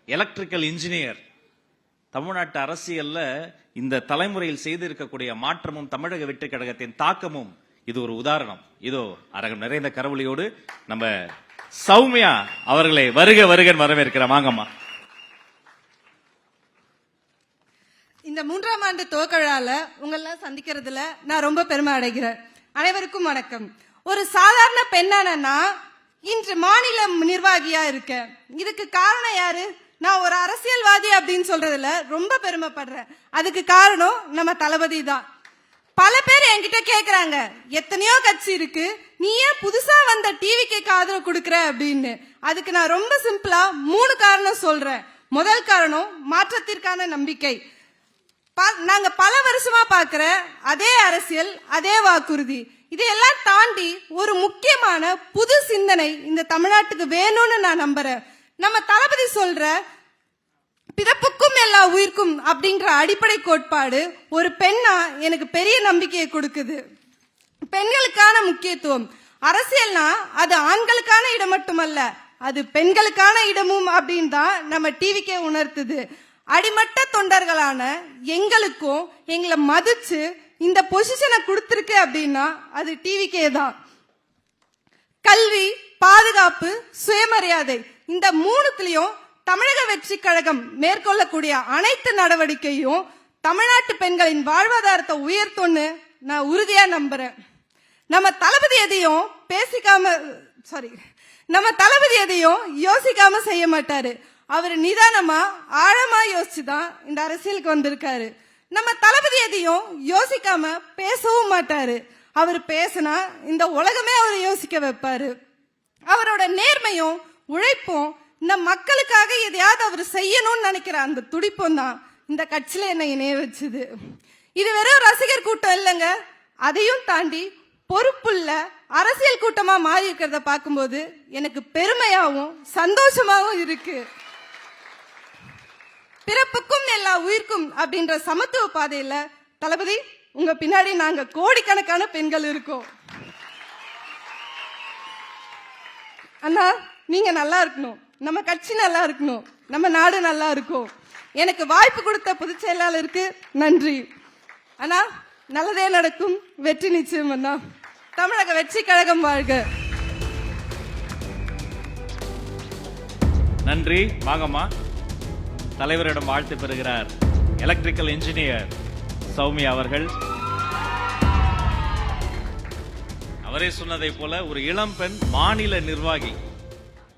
Electrical engineer. தமிழ்நாட்டு அரசியல்ல இந்த தலைமுறையில் செய்திருக்கக்கூடிய மாற்றமும் தமிழக வெற்றி கழகத்தின் தாக்கமும் இது ஒரு உதாரணம். இதோ அரங்கம் நிறைந்த கரவொலியோடு நம்ம சௌமியா அவர்களை வருக வருக வரவேற்கிற. வாங்கம்மா. இந்த 3ஆம் ஆண்டு துவக்கவிழால உங்களெல்லாம் சந்திக்கிறதுல நான் ரொம்ப பெருமை அடைகிறேன். அனைவருக்கும் வணக்கம். ஒரு சாதாரண பெண்ணானா இன்று மாநில நிர்வாகியா இருக்கேன். இதுக்கு காரணம் யாரு? நான் ஒரு அரசியல்வாதி அப்படின்னு சொல்றதுல ரொம்ப பெருமைப்படுறேன். அதுக்கு காரணம் நம்ம தளபதி தான். பல பேர் என்கிட்ட கேக்குறாங்க, எத்தனையோ கட்சி இருக்கு, நீ ஏன் புதுசா வந்த டிவிக்கு ஆதரவு கொடுக்கற அப்படின்னு. அதுக்கு நான் ரொம்ப சிம்பிளா 3 காரணம் சொல்றேன். முதல் காரணம் மாற்றத்திற்கான நம்பிக்கை. நாங்க பல வருஷமா பாக்குற அதே அரசியல், அதே வாக்குறுதி, இதையெல்லாம் தாண்டி ஒரு முக்கியமான புது சிந்தனை இந்த தமிழ்நாட்டுக்கு வேணும்னு நான் நம்புறேன். நம்ம தளபதி சொல்ற பிறப்புக்கும் எல்லா உயிர்க்கும் அப்படின்ற அடிப்படை கோட்பாடு ஒரு பெண்ணா எனக்கு பெரிய நம்பிக்கையை கொடுக்குது. பெண்களுக்கான முக்கியத்துவம். அரசியல்னா அது ஆண்களுக்கான இடம் மட்டுமல்ல, அது பெண்களுக்கான இடமும் அப்படின்னு தான் நம்ம டிவிக்கே உணர்த்துது. அடிமட்ட தொண்டர்களான எங்களுக்கும் எங்களை மதிச்சு இந்த பொசிஷனை கொடுத்திருக்கு அப்படின்னா அது டிவிக்கே தான். கல்வி, பாதுகாப்பு, சுயமரியாதை, இந்த 3த்துலயும் தமிழக வெற்றி கழகம் மேற்கொள்ளக்கூடிய அனைத்து நடவடிக்கையும் தமிழ்நாட்டு பெண்களின் வாழ்வாதாரத்தை உயர்த்தும்னு நான் உறுதியா நம்புறேன். நம்ம தளபதி எதையும் யோசிக்காம செய்ய மாட்டாரு. அவர் நிதானமா ஆழமா யோசிச்சுதான் இந்த அரசியலுக்கு வந்திருக்காரு. நம்ம தளபதி எதையும் யோசிக்காம பேசவும் மாட்டாரு. அவர் பேசினா இந்த உலகமே அவர் யோசிக்க வைப்பாரு. அவரோட நேர்மையும் உழைப்பும், இந்த மக்களுக்காக எதையாவது அவர் செய்யணும்னு நினைக்கிற அந்த துடிப்பும் தான் இந்த கட்சியில என்னை இணைய வச்சுது. இது வெறும் ரசிகர் கூட்டம் இல்லைங்க, அதையும் தாண்டி பொறுப்புள்ள அரசியல் கூட்டமா மாறி இருக்கிறத பார்க்கும்போது எனக்கு பெருமையாவும் சந்தோஷமாவும் இருக்கு. பிறப்புக்கும் எல்லா உயிர்க்கும் அப்படின்ற சமத்துவ பாதையில தளபதி உங்க பின்னாடி நாங்க கோடிக்கணக்கான பெண்கள் இருக்கோம். அண்ணா, நீங்க நல்லா இருக்கணும், நம்ம கட்சி நல்லா இருக்கணும், நம்ம நாடு நல்லா இருக்கும். எனக்கு வாய்ப்பு கொடுத்த பொதுச் செயலாளருக்கு நன்றி அண்ணா. நல்லதே நடக்கும், வெற்றி நிச்சயம் அண்ணா. தமிழக வெற்றி கழகம் வாழ்க. நன்றி. வாங்கம்மா. தலைவரிடம் வாழ்த்து பெறுகிறார் எலக்ட்ரிக்கல் இன்ஜினியர் சௌமியா அவர்கள். அவரே சொன்னதை போல ஒரு இளம் பெண் மாநில நிர்வாகி.